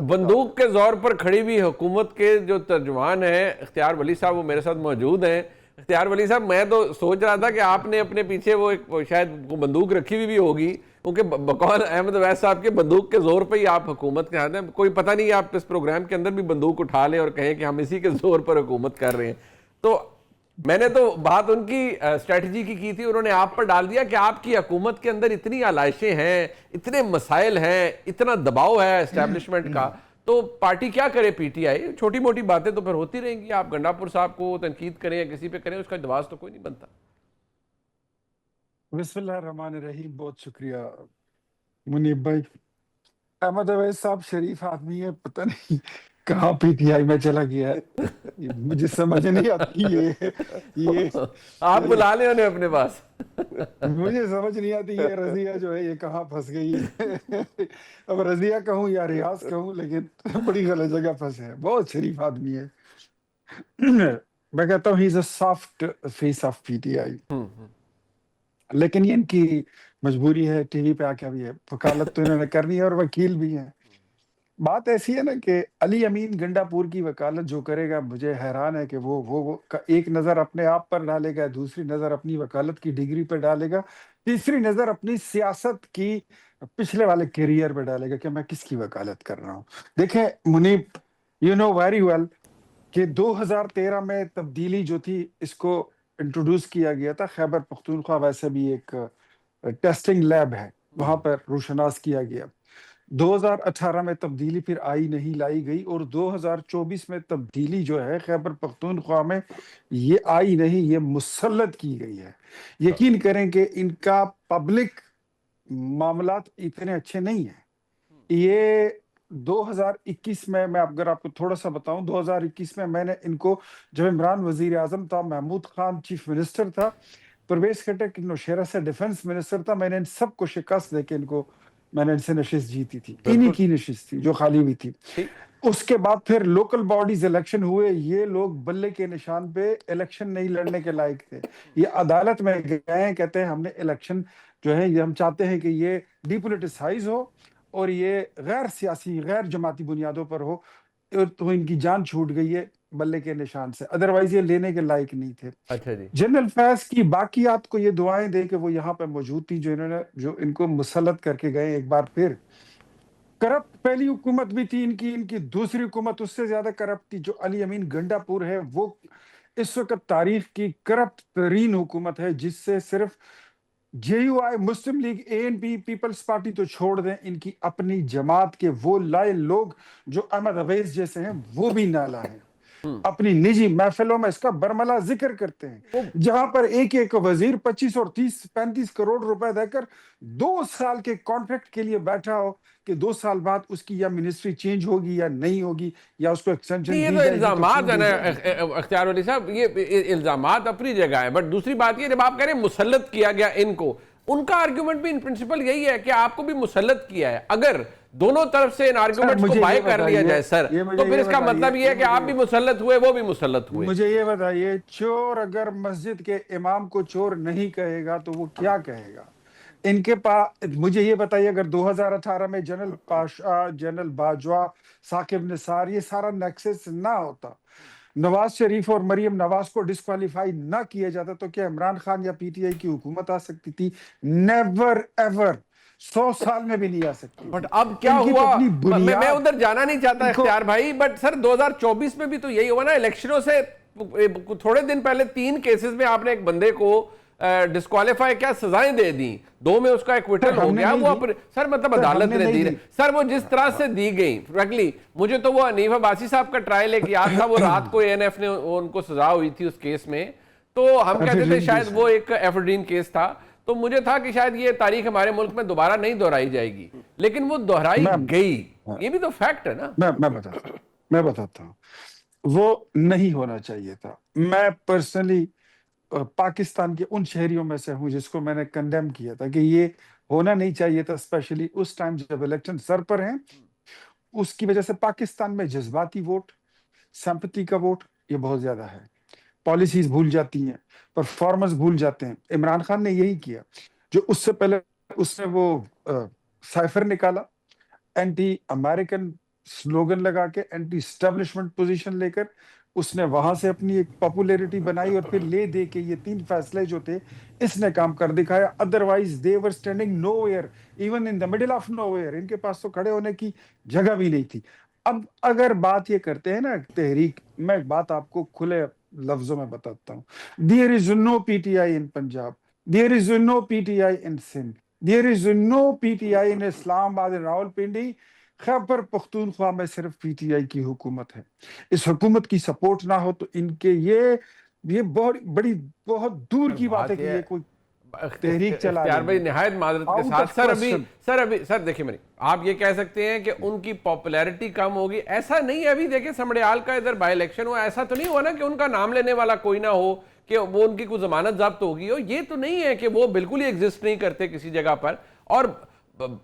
بندوق کے زور پر کھڑی ہوئی حکومت کے جو ترجمان ہیں اختیار ولی صاحب، وہ میرے ساتھ موجود ہیں. اختیار ولی صاحب، میں تو سوچ رہا تھا کہ آپ نے اپنے پیچھے وہ ایک شاید بندوق رکھی ہوئی بھی ہوگی، کیونکہ بقول احمد اویس صاحب کے بندوق کے زور پہ ہی آپ حکومت کے ہاتھ ہیں. کوئی پتہ نہیں آپ اس پروگرام کے اندر بھی بندوق اٹھا لیں اور کہیں کہ ہم اسی کے زور پر حکومت کر رہے ہیں. تو میں نے تو بات ان کی اسٹریٹجی کی تھی، انہوں نے آپ پر ڈال دیا کہ آپ کی حکومت کے اندر اتنی آلائشیں ہیں، اتنے مسائل ہیں، اتنا دباؤ ہے اسٹیبلشمنٹ کا، تو پارٹی کیا کرے؟ پی ٹی آئی چھوٹی موٹی باتیں تو پھر ہوتی رہیں گی، آپ گنڈاپور صاحب کو تنقید کریں یا کسی پہ کریں، اس کا جواز تو کوئی نہیں بنتا. بسم اللہ الرحمن الرحیم. بہت شکریہ منیب بھائی. احمد اویس صاحب شریف آدمی ہے، پتہ نہیں کہاں پی ٹی آئی میں چلا گیا ہے. مجھے سمجھ نہیں آتی یہ آپ بلا لیں انہیں اپنے پاس. مجھے سمجھ نہیں آتی یہ رضیہ جو ہے یہ کہاں پھنس گئی ہے. اب رضیہ کہوں یا ریاض کہوں، لیکن بڑی غلط جگہ پھنسے ہے. بہت شریف آدمی ہے. میں کہتا ہوں he is a soft face of P T I, لیکن یہ ان کی مجبوری ہے. ٹی وی پہ آ کے ابھی وکالت تو انہوں نے کرنی ہے اور وکیل بھی ہیں. بات ایسی ہے نا کہ علی امین گنڈاپور کی وکالت جو کرے گا، مجھے حیران ہے کہ وہ ایک نظر اپنے آپ پر ڈالے گا، دوسری نظر اپنی وکالت کی ڈگری پہ ڈالے گا، تیسری نظر اپنی سیاست کی پچھلے والے کیریئر پہ ڈالے گا کہ میں کس کی وکالت کر رہا ہوں. دیکھیں منیب، یو نو ویری ویل کہ 2013 میں تبدیلی جو تھی اس کو انٹروڈیوس کیا گیا تھا. خیبر پختونخوا ویسے بھی ایک ٹیسٹنگ لیب ہے، وہاں پر روشناس کیا گیا. 2018 میں تبدیلی پھر آئی نہیں، لائی گئی، اور 2024 میں تبدیلی جو ہے خیبر پختونخوا میں یہ آئی نہیں، یہ مسلط کی گئی ہے. یقین کریں کہ ان کا پبلک معاملات اتنے اچھے نہیں ہیں. یہ 2021 میں اگر آپ کو تھوڑا سا بتاؤں، 2021 میں نے ان کو، جب عمران وزیر اعظم تھا، محمود خان چیف منسٹر تھا، پرویز خٹک نوشیرہ سے ڈیفنس منسٹر تھا، میں نے ان سب کو شکست دے کے میں نے ان سے نشست جیتی تھی. انہی کی نشست تھی جو خالی ہوئی تھی. اس کے بعد پھر لوکل باڈیز الیکشن ہوئے، یہ لوگ بلے کے نشان پہ الیکشن نہیں لڑنے کے لائق تھے. یہ عدالت میں گئے، کہتے ہیں ہم نے الیکشن جو ہے، یہ ہم چاہتے ہیں کہ یہ ڈی پولیٹیسائز ہو اور یہ غیر سیاسی غیر جماعتی بنیادوں پر ہو. تو ان کی جان چھوٹ گئی ہے بلے کے نشان سے، ادروائز یہ لینے کے لائق نہیں تھے. اچھا جی. جنرل فیض کی باقیات کو یہ دعائیں دے کہ وہ یہاں پہ موجود تھی، جو ان کو مسلط کر کے گئے. ایک بار پھر کرپٹ پہلی حکومت بھی تھی ان کی دوسری حکومت اس سے زیادہ کرپٹ تھی. جو علی امین گنڈاپور ہے وہ اس وقت تاریخ کی کرپٹ ترین حکومت ہے، جس سے صرف J U I, Muslim League, A N P, Peoples Party تو چھوڑ دیں، ان کی اپنی جماعت کے وہ لائے لوگ جو احمد اویس جیسے ہیں وہ بھی نالا ہیں، اپنی نجی محفلوں میں اس کا برملا ذکر کرتے ہیں، جہاں پر ایک وزیر 25 اور 35 کروڑ روپے دے کر 2 سال کے کانٹریکٹ کے لیے بیٹھا ہو کہ 2 سال بعد اس کی یا منسٹری چینج ہوگی یا نہیں ہوگی، یا اس کو ایکسٹینشن یہ دی تو جائے گی تو الزامات کیوں ہیں دی نا جائے گی. اختیار ولی صاحب، یہ الزامات اپنی جگہ ہے، بٹ دوسری بات یہ جب آپ کہہ رہے ہیں مسلط کیا گیا ان کو، ان کا آرگیومنٹ بھی ان پرنسپل یہی ہے کہ آپ کو بھی مسلط کیا ہے. اگر دونوں طرف سے ان آرگیومنٹس کو بائی کر لیا جائے سر، تو پھر اس کا مطلب یہ ہے کہ آپ بھی مسلط ہوئے، وہ بھی مسلط ہوئے. مجھے یہ بتائیے، چور اگر مسجد کے امام کو چور نہیں کہے گا تو وہ کیا کہے گا؟ ان کے پاس، مجھے یہ بتائیے، اگر 2018 میں جنرل پاشا، جنرل باجوہ، ثاقب نثار، یہ سارا نیکسس نہ ہوتا، نواز شریف اور مریم نواز کو ڈسکوالیفائی نہ کیا جاتا، تو کیا عمران خان یا پی ٹی آئی کی حکومت آ سکتی تھی؟ نیور ایور، 100 سال میں بھی نہیں آ سکتی بٹ تھی. اب کیا ان کی تو ہوا؟ اپنی میں بنیاد، ادھر جانا نہیں چاہتا اختیار بھائی، بٹ سر 2024 میں بھی تو یہی ہوا نا. الیکشنوں سے تھوڑے دن پہلے 3 کیسز میں آپ نے ایک بندے کو ڈسکوالیفائی کیا، سزائیں دے دی، 2 میں اس کا ایکویٹل ہو گیا. وہ سر مطلب عدالت نے دی سر، وہ جس طرح سے دی گئی، فریکلی مجھے تو وہ حنیف عباسی صاحب کا ٹرائل ایک یاد تھا. وہ رات کو اے این ایف نے ان کو سزا ہوئی تھی اس کیس میں، تو ہم کہتے تھے شاید وہ ایک ایفرڈین کیس تھا، تو مجھے تھا کہ شاید یہ تاریخ ہمارے ملک میں دوبارہ نہیں دہرائی جائے گی، لیکن وہ دہرائی گئی. یہ بھی تو فیکٹ ہے نا. میں بتاتا ہوں، وہ نہیں ہونا چاہیے تھا. میں پرسنلی پاکستان کے ان شہریوں میں سے ہوں جس کو میں نے کنڈیم کیا تھا کہ یہ ہونا نہیں چاہیے تھا، اسپیشلی اس ٹائم جب الیکشن سر پر ہیں. اس کی وجہ سے پاکستان میں جذباتی ووٹ، سمپتی کا ووٹ یہ بہت زیادہ ہے. پالیسیز بھول جاتی ہیں، پرفارمنس بھول جاتے ہیں. عمران خان نے یہی کیا، جو اس سے پہلے اس نے وہ سائفر نکالا، اینٹی امریکن स्लोगन लगा के, एंटी स्टैब्लिशमेंट पोजीशन लेकर उसने वहां से अपनी एक पॉपुलैरिटी बनाई, और फिर ले दे के ये 3 फैसले जो थे इसने काम कर दिखाया। Otherwise they were standing nowhere, even in the middle of nowhere, इनके पास तो खड़े होने की जगह भी नहीं थी। अब अगर बात ये करते हैं ना तहरीक, मैं एक बात आपको खुले लफ्जों में बताता हूँ, there is no PTI in Punjab, there is no PTI in Sindh, there is no PTI in Islamabad, in Rawalpindi, Khyber Pakhtunkhwa में सिर्फ पीटीआई की हुकूमत है। इस हुकूमत की सपोर्ट ना हो तो इनके ये बहुत दूर की बात है कि ये कोई तहरीक चला इख्तियार भाई लेंगे। निहायत माजरत के Out साथ, of सर देखिए मेरी, आप ये कह सकते हैं कि उनकी पॉपुलैरिटी कम होगी, ऐसा नहीं है। अभी देखिए समड़ियाल का इधर बाई इलेक्शन हुआ, ऐसा तो नहीं हुआ ना कि उनका नाम लेने वाला कोई ना हो, कि वो उनकी कोई जमानत जब्त होगी हो, ये तो नहीं है कि वो बिल्कुल ही एग्जिस्ट नहीं करते किसी जगह पर। और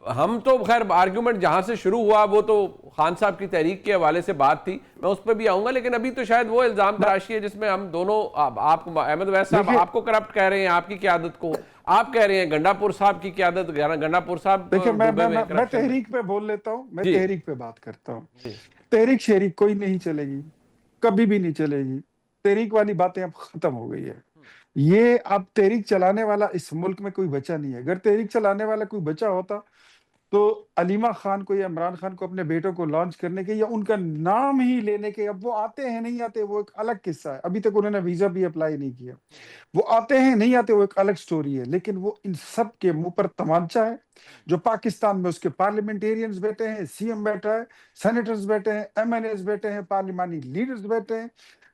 हम तो खैर आर्ग्यूमेंट जहां से शुरू हुआ वो तो खान साहब की तहरीक के हवाले से बात थी, मैं उस पर भी आऊंगा, लेकिन अभी तो शायद वो इल्जाम तराशी है जिसमें हम दोनों, आप अहमद वैस साहब आपको करप्ट कह रहे हैं, आपकी क़यादत को आप कह रहे हैं, गंडापुर साहब की क़यादत, गंडापुर साहब देखिए मैं तहरीक पे बोल लेता हूँ, मैं तहरीक पे बात करता हूँ। तहरीक शहरीक कोई नहीं चलेगी, कभी भी नहीं चलेगी। तहरीक वाली बातें अब खत्म हो गई है। ये अब तहरीक चलाने वाला इस मुल्क में कोई बचा नहीं है। अगर तहरीक चलाने वाला कोई बचा होता तो अलीमा खान को या इमरान खान को अपने बेटों को लॉन्च करने के या उनका नाम ही लेने के, अब वो आते हैं नहीं आते वो एक अलग किस्सा है, अभी तक उन्होंने वीजा भी अप्लाई नहीं किया, वो आते हैं नहीं आते वो एक अलग स्टोरी है। लेकिन वो इन सब के मुंह पर तमांचा है। जो पाकिस्तान में उसके पार्लियामेंटेरियंस बैठे हैं, सीएम बैठा है, सेनेटर्स बैठे हैं, एमएनएस बैठे हैं, पार्लिमानी लीडर्स बैठे हैं,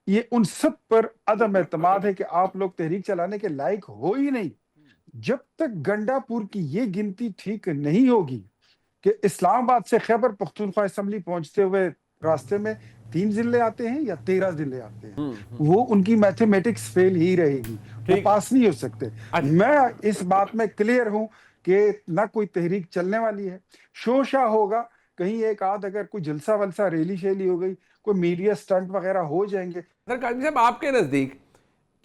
ये उन सब पर अदम एतमाद है कि आप लोग तहरीक चलाने के लायक हो ही नहीं। जब तक गंडापुर की ये गिनती ठीक नहीं होगी कि इस्लामाबाद से खैबर पख्तूनख्वा असेंबली पहुंचते हुए रास्ते में 3 जिले आते हैं या 13 जिले आते हैं, वो उनकी मैथमेटिक्स फेल ही रहेगी, वो पास नहीं हो सकते। मैं इस बात में क्लियर हूं कि ना कोई तहरीक चलने वाली है। शोशा होगा, कहीं एक आध अगर कोई जलसा वलसा रैली शैली हो गई, कोई मीडिया स्टंट वगैरह हो जाएंगे। सर काजी साहब आपके नजदीक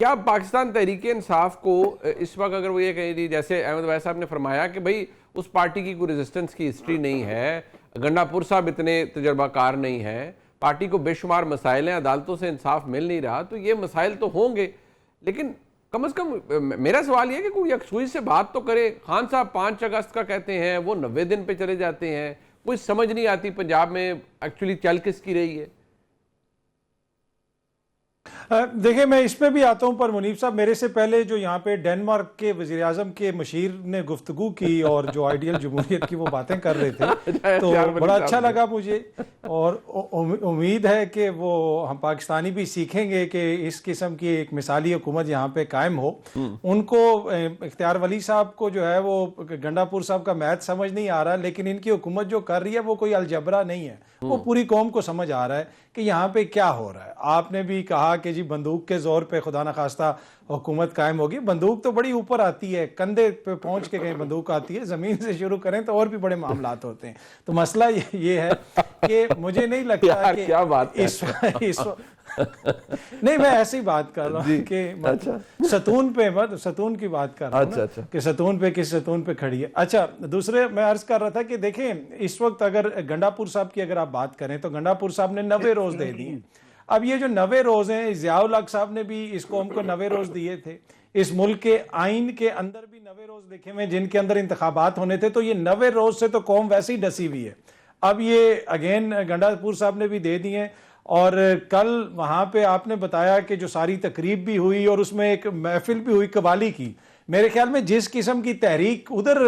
क्या पाकिस्तान तहरीक इंसाफ को इस वक्त, अगर वो ये कह रही, जैसे अहमद वैस साहब ने फरमाया कि भाई उस पार्टी की कोई रेजिस्टेंस की हिस्ट्री नहीं है, गंडापुर साहब इतने तजर्बाकार नहीं है, पार्टी को बेशुमार मसाइल हैं, अदालतों से इंसाफ मिल नहीं रहा, तो ये मसाइल तो होंगे, लेकिन कम से कम मेरा सवाल ये है कि कोई यकसुई से बात तो करे। खान साहब 5 अगस्त का कहते हैं, वो 90 दिन पे चले जाते हैं, कोई समझ नहीं आती पंजाब में एक्चुअली चल किसकी रही है। देखिए मैं इस पे भी आता हूं, पर मुनीब साहब मेरे से पहले जो यहाँ पे डेनमार्क के वजीर आजम के मशीर ने गुफ्तगू की और जो आइडियल जमहूरियत की वो बातें कर रहे थे तो बड़ा अच्छा लगा मुझे, और उम्मीद है कि वो हम पाकिस्तानी भी सीखेंगे कि इस किस्म की एक मिसाली हुकूमत यहाँ पे कायम हो। उनको इख्तियार वली साहब को जो है वो गंडापुर साहब का मैथ समझ नहीं आ रहा, लेकिन इनकी हुकूमत जो कर रही है वो कोई अलजबरा नहीं है, वो पूरी कौम को समझ आ रहा है कि यहाँ पे क्या हो रहा है। आपने भी कहा कि जी बंदूक के जोर पे खुदा न खास्ता हुकूमत कायम होगी, बंदूक तो बड़ी ऊपर आती है, कंधे पे पहुंच के कहीं बंदूक आती है, जमीन से शुरू करें तो और भी बड़े मामलात होते हैं। तो मसला ये है कि मुझे नहीं लगता कि क्या बात इस नहीं मैं ऐसी बात कर रहा हूँ कि सतून पे मत, सतून की बात कर रहा हूँ कि सतून पे किस सतून पे खड़ी है। अच्छा दूसरे मैं अर्ज कर रहा था कि देखें इस वक्त अगर गंडापुर साहब की अगर आप बात करें तो गंडापुर साहब ने 90 रोज दे दिए। अब ये जो 90 रोज हैं, ज़ियाउल हक साहब ने भी इस कौम को 90 रोज दिए थे, इस मुल्क के आइन के अंदर भी 90 रोज लिखे हुए जिनके अंदर इंतखाबात होने थे, तो ये 90 रोज से तो कौम वैसे ही डसी हुई है। अब ये अगेन गंडापुर साहब ने भी दे दिए, और कल वहां पे आपने बताया कि जो सारी तकरीब भी हुई और उसमें एक महफिल भी हुई कवाली की, मेरे ख्याल में जिस किस्म की तहरीक उधर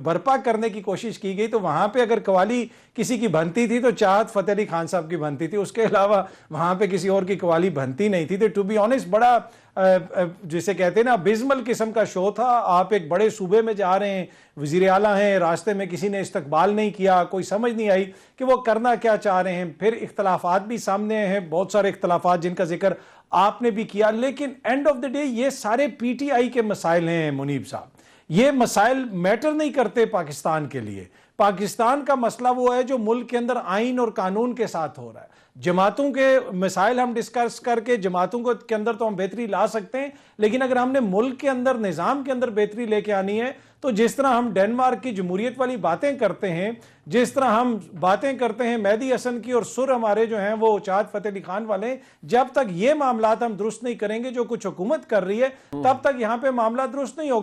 बर्पा करने की कोशिश की गई, तो वहां पे अगर कवाली किसी की बनती थी तो चाहत फतेह अली खान साहब की बनती थी, उसके अलावा वहां पे किसी और की कवाली बनती नहीं थी। तो टू बी ऑनेस्ट बड़ा जिसे कहते हैं ना बिजमल किस्म का शो था। आप एक बड़े सूबे में जा रहे हैं, वजीर आला हैं, रास्ते में किसी ने इस्तकबाल नहीं किया, कोई समझ नहीं आई कि वो करना क्या चाह रहे हैं। फिर इख्तलाफात भी सामने हैं, बहुत सारे इख्तलाफात जिनका जिक्र आपने भी किया, लेकिन एंड ऑफ द डे ये सारे पीटीआई के मसाइल हैं मुनीब साहब। ये मसाइल मैटर नहीं करते पाकिस्तान के लिए। पाकिस्तान का मसला वो है जो मुल्क के अंदर आइन और कानून के साथ हो रहा है। जमातों के मसाइल हम डिस्कस करके जमातों के अंदर तो हम बेहतरी ला सकते हैं, लेकिन अगर हमने मुल्क के अंदर निज़ाम के अंदर बेहतरी लेके आनी है تو جس طرح ہم ڈنمارک کی جمہوریت والی باتیں کرتے ہیں، جس طرح ہم باتیں کرتے ہیں مہدی حسن کی، اور سر ہمارے جو ہیں وہ چاہت فتح علی خان والے، جب تک یہ معاملات ہم درست نہیں کریں گے جو کچھ حکومت کر رہی ہے تب تک یہاں پہ معاملہ درست نہیں ہوگا.